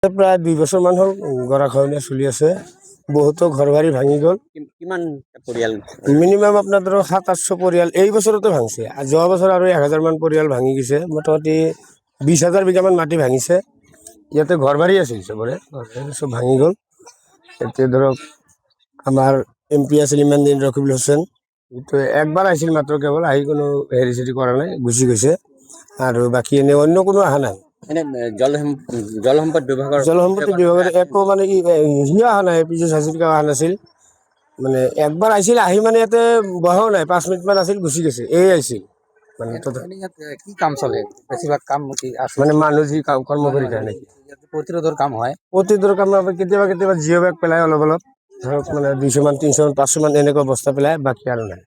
প্ৰায় 2 বছৰ মান হ'ল গৰাখহনীয়া চলি আছে। বহুতো ঘৰ বাৰী ভাঙি গ'ল। কিমান পৰিয়াল? মিনিমাম আপোনাৰ ধৰক 700-800 পৰিয়াল এই বছৰতে ভাঙিছে। যোৱা বছৰ আৰু 1000 মান পৰিয়াল ভাঙি গৈছে। মোটামুটি 20,000 বিঘামান মাটি ভাঙিছে। ইয়াতে ঘৰ বাৰী আছিল চবৰে, চব ভাঙি গ'ল। এতিয়া ধৰক আমাৰ MP আছিল ইমান দিন ৰকিবুল হোসেন, কিন্তু একবাৰ আহিছিল মাত্ৰ, কেৱল আহি কোনো হেৰি চেৰি কৰা নাই, গুচি গৈছে। আৰু বাকী এনে অন্য কোনো অহা নাই। এনে জলসম্পদ বিভাগৰ একো মানে কি সিও অহা নাই, পীযুষ হাজৰিকা অহা নাছিল। মানে একবাৰ আহিছিল, আহি মানে ইয়াতে বহাও নাই, 5 মিনিটমান আছিল, গুচি গৈছে। এই আহিছিল মানে কি কাম চলে? বেছিভাগ কাম কি আছে? মানে মানুহ যি কৰ্ম কৰি যায় নেকি, প্ৰতিৰোধৰ কাম হয়। প্ৰতিটোৰ কাম কেতিয়াবা জিঅ' বেগ পেলাই অলপ ধৰক মানে 200 মান 300 মান 500 মান এনেকুৱা বস্তা পেলাই, বাকী আৰু নাই।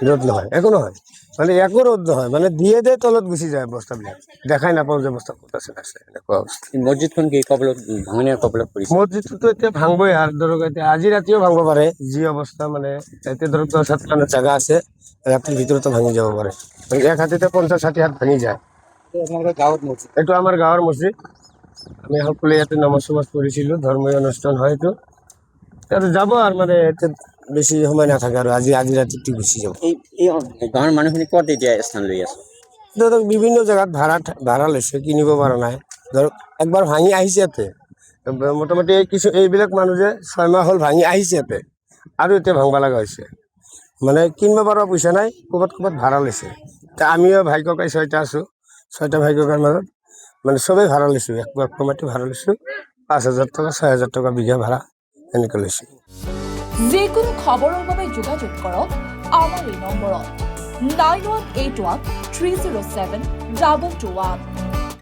ৰ'দ নহয়, একো নহয়, মানে একো ৰ'দ নহয়, মানে দিয়ে তলত গুচি যায় বস্তাবিলাক, দেখাই নাপাওঁ যে বস্তা ক'ত আছে এনেকুৱা অৱস্থা। মছজিদখন কি ভাঙনীয় কবলত পৰিছে? মছজিদটোতো এতিয়া ভাঙবই, আৰু ধৰক এতিয়া আজি ৰাতিও ভাঙব পাৰে, যি অৱস্থা মানে এতিয়া ধৰক 10 হাত জাগা আছে, ৰাতিৰ ভিতৰতো ভাঙি যাব পাৰে। এক হাতীতে 50-60 হাত ভাঙি যায়। এইটো আমাৰ গাঁৱৰ মছজিদ। আমি সকলোৱে ইয়াতে নামাজ চামাজ পঢ়িছিলোঁ, ধৰ্মীয় অনুষ্ঠান হয় এইটো। ইয়াতে যাব আৰু মানে বেছি সময় নাথাকে, আৰু আজি ৰাতিটো গুচি যাব। এই গাঁৱৰ মানুহখিনি ক'ত এতিয়া স্থান লৈ আছে? ধৰক বিভিন্ন জেগাত ভাড়া লৈছে, কিনিব পৰা নাই। ধৰক একবাৰ ভাঙি আহিছে ইয়াতে, মোটামুটি এইবিলাক মানুহ যে 6 মাহ হ'ল ভাঙি আহিছে ইয়াতে, আৰু এতিয়া ভাঙব লগা হৈছে। মানে কিনিব পৰা পইচা নাই, ক'ৰবাত ভাড়া লৈছে। এতিয়া আমিও ভাই ককাই 6টা আছোঁ, 6টা ভাই ককাইৰ মাজত মানে চবেই ভাড়া লৈছোঁ, এক মাটি ভাড়া লৈছোঁ। 5,000 টকা 6,000 টকা বিঘা ভাড়া এনেকৈ লৈছোঁ। যিকোনো খবৰৰ বাবে যোগাযোগ কৰক আমাৰ এই নম্বৰত 9181 307 221।